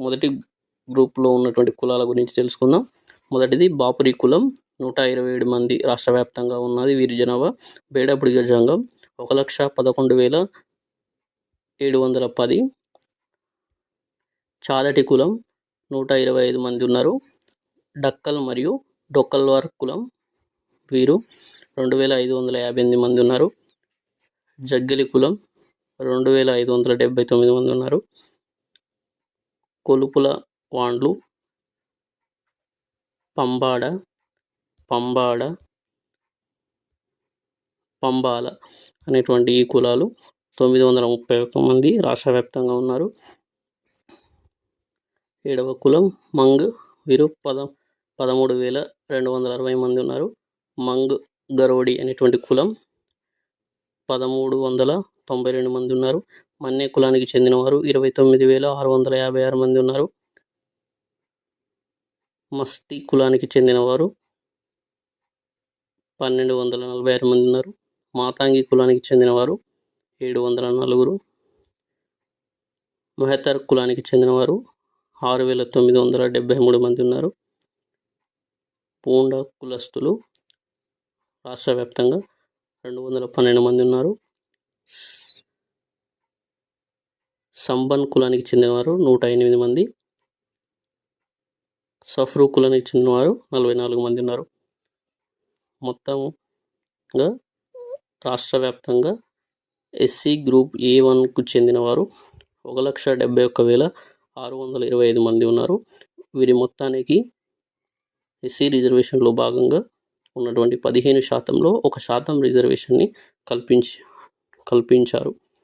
మొదటి గ్రూప్లో ఉన్నటువంటి కులాల గురించి తెలుసుకుందాం. మొదటిది బాపురి కులం, 127 మంది రాష్ట్ర వ్యాప్తంగా ఉన్నది. వీరి జనాభా. బేడపుడి జంగం 1,11,710. చాదటి కులం 125 మంది ఉన్నారు. డక్కల్ మరియు డొక్కల్వార్ కులం వీరు 2,558 మంది ఉన్నారు. జగ్గలి కులం 2,579 మంది ఉన్నారు. కొలుపుల వాండ్లు, పంబాడ, పంబాల అనేటువంటి ఈ కులాలు 931 మంది రాష్ట్ర వ్యాప్తంగా ఉన్నారు. 7వ కులం మంగ్, వీరు 13,260 మంది ఉన్నారు. మంగ్ గరోడి అనేటువంటి కులం 1,392 మంది ఉన్నారు. మన్నే కులానికి చెందినవారు 29,656 మంది ఉన్నారు. మస్తి కులానికి చెందినవారు 1,246 మంది ఉన్నారు. మాతాంగి కులానికి చెందినవారు 704. మెహతర్ కులానికి చెందినవారు 6,973 మంది ఉన్నారు. పూండ కులస్తులు రాష్ట్ర వ్యాప్తంగా 212 మంది ఉన్నారు. సంబన్ కులానికి చెందినవారు 108 మంది. సఫ్రు కులానికి చెందినవారు 44 మంది ఉన్నారు. మొత్తంగా రాష్ట్ర వ్యాప్తంగా ఎస్సీ గ్రూప్ A1కు చెందినవారు 1,71,625 మంది ఉన్నారు. వీరి మొత్తానికి ఎస్సీ రిజర్వేషన్లో భాగంగా ఉన్నటువంటి 15%లో 1% రిజర్వేషన్ని కల్పించారు.